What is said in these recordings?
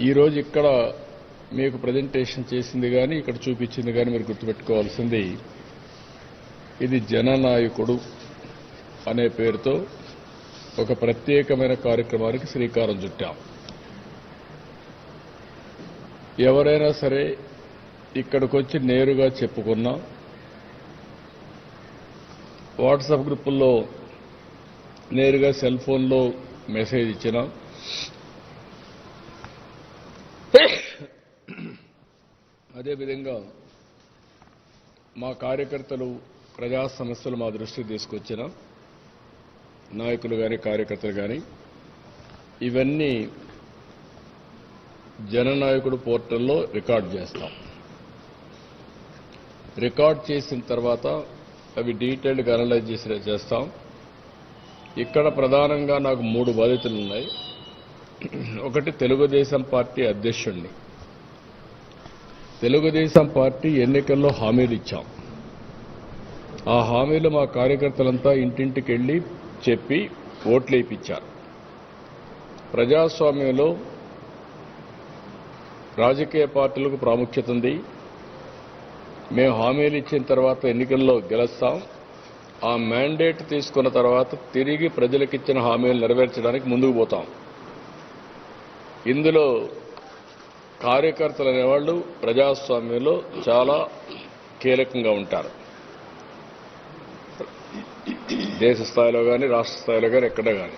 ఈరోజు ఇక్కడ మీకు ప్రజెంటేషన్ చేసింది కానీ ఇక్కడ చూపించింది కానీ మీరు గుర్తుపెట్టుకోవాల్సింది ఇది జననాయకుడు అనే పేరుతో ఒక ప్రత్యేకమైన కార్యక్రమానికి శ్రీకారం చుట్టాం. ఎవరైనా సరే ఇక్కడికి వచ్చి నేరుగా చెప్పుకున్నా, వాట్సాప్ గ్రూపుల్లో నేరుగా సెల్ ఫోన్లో మెసేజ్ ఇచ్చినా, అదేవిధంగా మా కార్యకర్తలు ప్రజా సమస్యలు మా దృష్టికి తీసుకొచ్చిన నాయకులు కానీ కార్యకర్తలు కానీ ఇవన్నీ జననాయకుడు పోర్టల్లో రికార్డ్ చేస్తాం. రికార్డ్ చేసిన తర్వాత అవి డీటెయిల్డ్గా అనలైజ్ చేస్తాం. ఇక్కడ ప్రధానంగా నాకు 3 బాధ్యతలు ఉన్నాయి. ఒకటి, తెలుగుదేశం పార్టీ అధ్యక్షుడిని. తెలుగుదేశం పార్టీ ఎన్నికల్లో హామీలు ఇచ్చాం. ఆ హామీలు మా కార్యకర్తలంతా ఇంటింటికి వెళ్లి చెప్పి ఓట్లు వేయించారు. ప్రజాస్వామ్యంలో రాజకీయ పార్టీలకు ప్రాముఖ్యత ఉంది. మేము హామీలు ఇచ్చిన తర్వాత ఎన్నికల్లో గెలుస్తాం. ఆ మ్యాండేట్ తీసుకున్న తర్వాత తిరిగి ప్రజలకిచ్చిన హామీలు నెరవేర్చడానికి ముందుకు పోతాం. ఇందులో కార్యకర్తలు అనేవాళ్లు ప్రజాస్వామ్యంలో చాలా కీలకంగా ఉంటారు. దేశ స్థాయిలో కానీ రాష్ట్ర స్థాయిలో కానీ ఎక్కడ కానీ.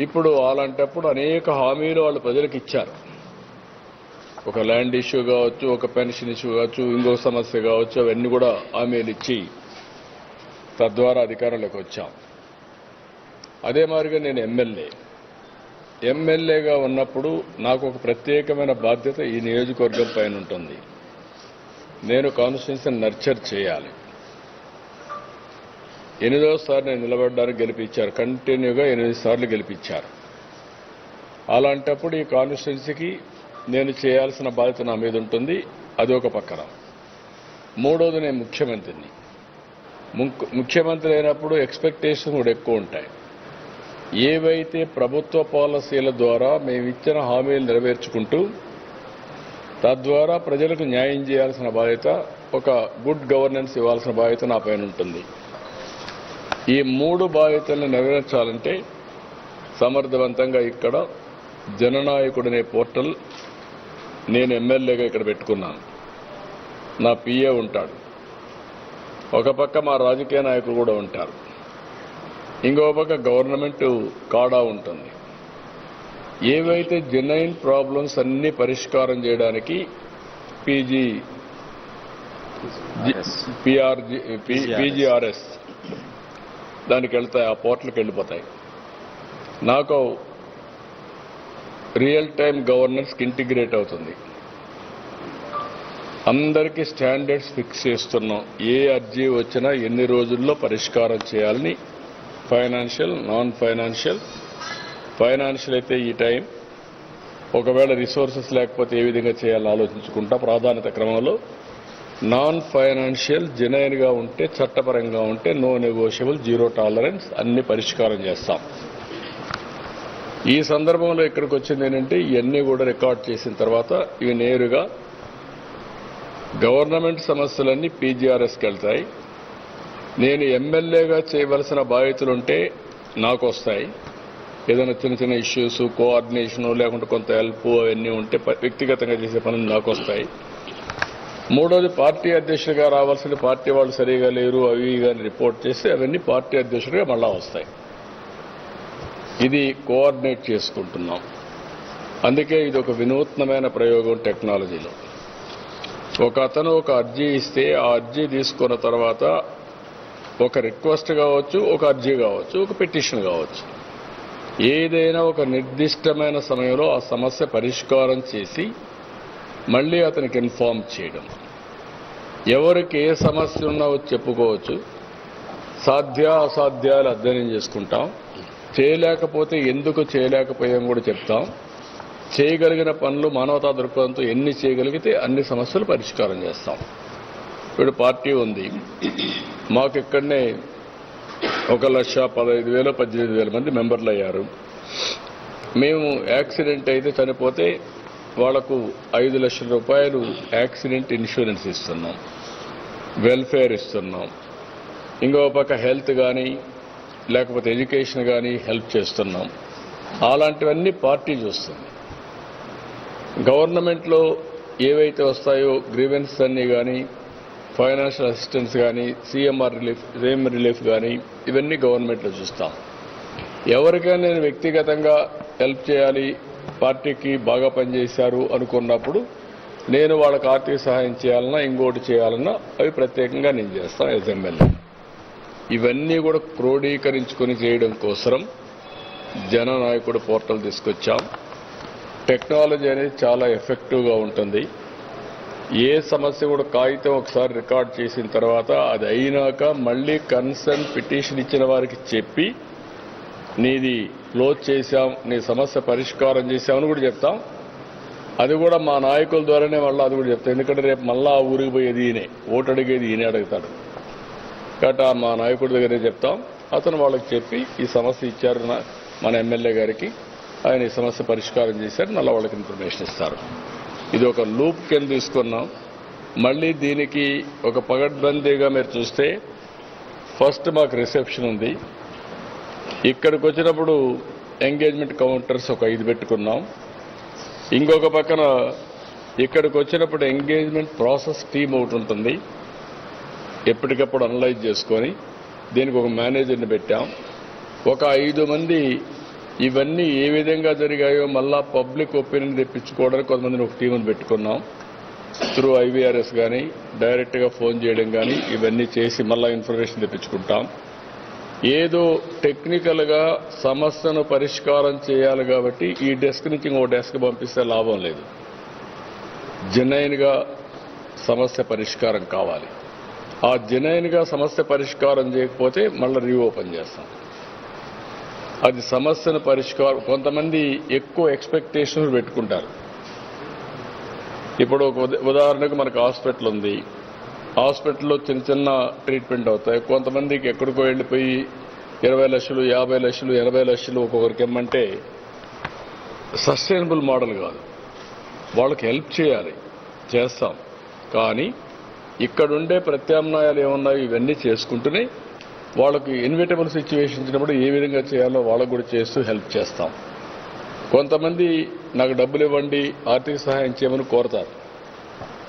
ఇప్పుడు అలాంటప్పుడు అనేక హామీలు వాళ్ళు ప్రజలకు ఇచ్చారు. ఒక ల్యాండ్ ఇష్యూ కావచ్చు, ఒక పెన్షన్ ఇష్యూ కావచ్చు, ఇంకొక సమస్య కావచ్చు, అవన్నీ కూడా హామీలు ఇచ్చి తద్వారా అధికారంలోకి వచ్చాం. అదే మాదిరిగా నేను ఎమ్మెల్యేగా ఉన్నప్పుడు నాకు ఒక ప్రత్యేకమైన బాధ్యత ఈ నియోజకవర్గం పైన ఉంటుంది. నేను కాన్స్టిట్యున్సీని నర్చర్ చేయాలి. 8వ నేను నిలబడడానికి గెలిపించారు. కంటిన్యూగా 8 సార్లు గెలిపించారు. అలాంటప్పుడు ఈ కాన్స్టిట్యున్సీకి నేను చేయాల్సిన బాధ్యత నా మీద ఉంటుంది. అది ఒక పక్కన. 3వది, నేను ముఖ్యమంత్రిని. ముఖ్యమంత్రి అయినప్పుడు ఎక్స్పెక్టేషన్ కూడా ఎక్కువ ఉంటాయి. ఏవైతే ప్రభుత్వ పాలసీల ద్వారా మేమిచ్చిన హామీలు నెరవేర్చుకుంటూ తద్వారా ప్రజలకు న్యాయం చేయాల్సిన బాధ్యత, ఒక గుడ్ గవర్నెన్స్ ఇవ్వాల్సిన బాధ్యత నా పైన ఉంటుంది. ఈ 3 బాధ్యతలను నెరవేర్చాలంటే సమర్థవంతంగా ఇక్కడ జననాయకుడనే పోర్టల్ నేను ఎమ్మెల్యేగా ఇక్కడ పెట్టుకున్నాను. నా పిఏ ఉంటాడు. ఒక పక్క మా రాజకీయ నాయకులు కూడా ఉంటారు. ఇంకో పక్క గవర్నమెంట్ కాడా ఉంటుంది. ఏవైతే జెన్యున్ ప్రాబ్లమ్స్ అన్ని పరిష్కారం చేయడానికి పీజీఆర్ఎస్ దానికి వెళ్తాయి, ఆ పోర్టల్కి వెళ్ళిపోతాయి. నాకు రియల్ టైమ్ గవర్నెన్స్కి ఇంటిగ్రేట్ అవుతుంది. అందరికీ స్టాండర్డ్స్ ఫిక్స్ చేస్తున్నాం. ఏ అర్జీ వచ్చినా ఎన్ని రోజుల్లో పరిష్కారం చేయాలని. Financial, non financial. ఫైనాన్షియల్ అయితే ఈ టైం, ఒకవేళ రిసోర్సెస్ లేకపోతే ఏ విధంగా చేయాలని ఆలోచించుకుంటా ప్రాధాన్యత క్రమంలో. నాన్ ఫైనాన్షియల్ జెన్యున్గా ఉంటే, చట్టపరంగా ఉంటే నో నెగోషియబుల్, జీరో టాలరెన్స్ అన్ని పరిష్కారం చేస్తాం. ఈ సందర్భంలో ఇక్కడికి వచ్చింది ఏంటంటే ఇవన్నీ కూడా రికార్డ్ చేసిన తర్వాత ఇవి నేరుగా గవర్నమెంట్ సమస్యలన్నీ పీజీఆర్ఎస్కి వెళ్తాయి. నేను ఎమ్మెల్యేగా చేయవలసిన బాధ్యతలుంటే నాకు వస్తాయి. ఏదైనా చిన్న చిన్న ఇష్యూస్, కోఆర్డినేషను, లేకుంటే కొంత హెల్ప్ అవన్నీ ఉంటే వ్యక్తిగతంగా చేసే పనులు నాకు వస్తాయి. 3వది, పార్టీ అధ్యక్షుడిగా రావాల్సిన పార్టీ వాళ్ళు సరిగా లేరు అవి కానీ రిపోర్ట్ చేస్తే అవన్నీ పార్టీ అధ్యక్షుడిగా మళ్ళా వస్తాయి. ఇది కోఆర్డినేట్ చేసుకుంటున్నాం. అందుకే ఇది ఒక వినూత్నమైన ప్రయోగం టెక్నాలజీలో. ఒక అతను ఒక అర్జీ ఇస్తే ఆ అర్జీ తీసుకున్న తర్వాత ఒక రిక్వెస్ట్ కావచ్చు, ఒక అర్జీ కావచ్చు, ఒక పిటిషన్ కావచ్చు, ఏదైనా ఒక నిర్దిష్టమైన సమయంలో ఆ సమస్య పరిష్కారం చేసి మళ్ళీ అతనికి ఇన్ఫార్మ్ చేయడం. ఎవరికి ఏ సమస్య ఉన్నా చెప్పుకోవచ్చు. అసాధ్యాలు అధ్యయనం చేసుకుంటాం. చేయలేకపోతే ఎందుకు చేయలేకపోయాం కూడా చెప్తాం. చేయగలిగిన పనులు మానవతా దృక్పథంతో ఎన్ని చేయగలిగితే అన్ని సమస్యలు పరిష్కారం చేస్తాం. ఇప్పుడు పార్టీ ఉంది. మాకు ఇక్కడనే 1,15,000 18,000 మంది మెంబర్లు అయ్యారు. మేము యాక్సిడెంట్ అయితే చనిపోతే వాళ్లకు 5 లక్షల రూపాయలు యాక్సిడెంట్ ఇన్సూరెన్స్ ఇస్తున్నాం, వెల్ఫేర్ ఇస్తున్నాం. ఇంకో పక్క హెల్త్ కానీ లేకపోతే ఎడ్యుకేషన్ కానీ హెల్ప్ చేస్తున్నాం. అలాంటివన్నీ పార్టీ చూస్తుంది. గవర్నమెంట్లో ఏవైతే వస్తాయో గ్రీవెన్స్ అన్నీ కానీ, ఫైనాన్షియల్ అసిస్టెన్స్ కానీ, సీఎం రిలీఫ్ కానీ, ఇవన్నీ గవర్నమెంట్లో చూస్తాం. ఎవరికైనా నేను వ్యక్తిగతంగా హెల్ప్ చేయాలి, పార్టీకి బాగా పనిచేశారు అనుకున్నప్పుడు నేను వాళ్ళకి ఆర్థిక సహాయం చేయాలన్నా ఇంకోటి చేయాలన్నా అవి ప్రత్యేకంగా నేను చేస్తాను యాజ్ ఎమ్మెల్యే. ఇవన్నీ కూడా క్రోడీకరించుకొని చేయడం కోసం జననాయకుడు పోర్టల్ తీసుకొచ్చాం. టెక్నాలజీ అనేది చాలా ఎఫెక్టివ్గా ఉంటుంది. ఏ సమస్య కూడా కాగితం ఒకసారి రికార్డ్ చేసిన తర్వాత అది అయినాక మళ్ళీ కన్సర్న్ పిటిషన్ ఇచ్చిన వారికి చెప్పి నీది క్లోజ్ చేశాం, నీ సమస్య పరిష్కారం చేశామని కూడా చెప్తాం. అది కూడా మా నాయకుల ద్వారానే మళ్ళీ అది కూడా చెప్తాం. ఎందుకంటే రేపు మళ్ళా ఆ ఊరికి పోయేది ఈయనే, ఓటు అడిగేది ఈయనే అడుగుతాడు. కాబట్టి మా నాయకుడి దగ్గరే చెప్తాం. అతను వాళ్ళకి చెప్పి ఈ సమస్య ఇచ్చారు మన ఎమ్మెల్యే గారికి, ఆయన ఈ సమస్య పరిష్కారం చేశారు, మళ్ళీ వాళ్ళకి ఇన్ఫర్మేషన్ ఇస్తారు. ఇది ఒక లూప్ కింద తీసుకున్నాం. మళ్ళీ దీనికి ఒక పగడ్బందీగా మీరు చూస్తే ఫస్ట్ మాకు రిసెప్షన్ ఉంది. ఇక్కడికి వచ్చినప్పుడు ఎంగేజ్మెంట్ కౌంటర్స్ ఒక 5 పెట్టుకున్నాం. ఇంకొక పక్కన ఇక్కడికి వచ్చినప్పుడు ఎంగేజ్మెంట్ ప్రాసెస్ టీమ్ ఒకటి ఉంటుంది. ఎప్పటికప్పుడు అనలైజ్ చేసుకొని దీనికి ఒక మేనేజర్ని పెట్టాం. ఒక 5 మంది ఇవన్నీ ఏ విధంగా జరిగాయో మళ్ళా పబ్లిక్ ఒపీనియన్ తెప్పించుకోవడానికి కొంతమందిని ఒక టీంని పెట్టుకున్నాం. త్రూ IVRS కానీ డైరెక్ట్గా ఫోన్ చేయడం కానీ ఇవన్నీ చేసి మళ్ళా ఇన్ఫర్మేషన్ తెప్పించుకుంటాం. ఏదో టెక్నికల్గా సమస్యను పరిష్కారం చేయాలి కాబట్టి ఈ డెస్క్ నుంచి ఇంకో డెస్క్ పంపిస్తే లాభం లేదు. జెన్యూన్గా సమస్య పరిష్కారం కావాలి. ఆ జెన్యూన్గా సమస్య పరిష్కారం చేయకపోతే మళ్ళీ రీఓపెన్ చేస్తాం. అది సమస్యను పరిష్కారం. కొంతమంది ఎక్కువ ఎక్స్పెక్టేషన్స్ పెట్టుకుంటారు. ఇప్పుడు ఒక ఉదాహరణకు మనకు హాస్పిటల్ ఉంది. హాస్పిటల్లో చిన్న చిన్న ట్రీట్మెంట్ అవుతాయి. కొంతమందికి ఎక్కడికో వెళ్ళిపోయి 20 లక్షలు, 50 లక్షలు, 80 లక్షలు ఒక్కొక్కరికి ఇమ్మంటే సస్టైనబుల్ మోడల్ కాదు. వాళ్ళకి హెల్ప్ చేయాలి, చేస్తాం. కానీ ఇక్కడుండే ప్రత్యామ్నాయాలు ఏమున్నాయో ఇవన్నీ చేసుకుంటూనే వాళ్ళకి ఇన్విటబుల్ సిచ్యువేషన్ ఇచ్చినప్పుడు ఏ విధంగా చేయాలో వాళ్ళకు కూడా చేస్తూ హెల్ప్ చేస్తాం. కొంతమంది నాకు డబ్బులు ఇవ్వండి, ఆర్థిక సహాయం చేయమని కోరతారు.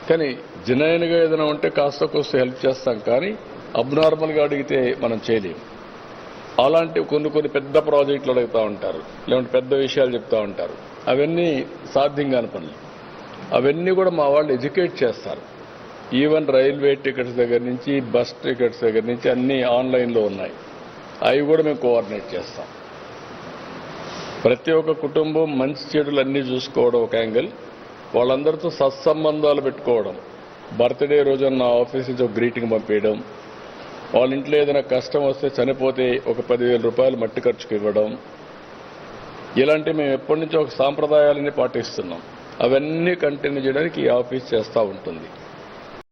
కానీ జెన్యూన్గా ఏదైనా ఉంటే కాస్త కోస్త హెల్ప్ చేస్తాం. కానీ అబ్నార్మల్గా అడిగితే మనం చేయలేము. అలాంటి కొన్ని పెద్ద ప్రాజెక్టులు అడుగుతూ ఉంటారు, లేదంటే పెద్ద విషయాలు చెప్తూ ఉంటారు. అవన్నీ సాధ్యం కాని పనులు. అవన్నీ కూడా మా వాళ్ళు ఎడ్యుకేట్ చేస్తారు. ఈవెన్ రైల్వే టికెట్స్ దగ్గర నుంచి, బస్ టికెట్స్ దగ్గర నుంచి అన్నీ ఆన్లైన్లో ఉన్నాయి. అవి కూడా మేము కోఆర్డినేట్ చేస్తాం. ప్రతి ఒక్క కుటుంబం మంచి చెడులు అన్నీ చూసుకోవడం ఒక యాంగిల్, వాళ్ళందరితో సత్సంబంధాలు పెట్టుకోవడం. బర్త్డే రోజున నా ఆఫీస్ నుంచి ఒక గ్రీటింగ్ పంపించడం, వాళ్ళ ఇంట్లో ఏదైనా కష్టం వస్తే చనిపోతే ఒక 10,000 రూపాయలు మట్టి ఖర్చుకు ఇవ్వడం, ఇలాంటి మేము ఎప్పటి నుంచో ఒక సాంప్రదాయాలని పాటిస్తున్నాం. అవన్నీ కంటిన్యూ చేయడానికి ఈ ఆఫీస్ చేస్తూ ఉంటుంది.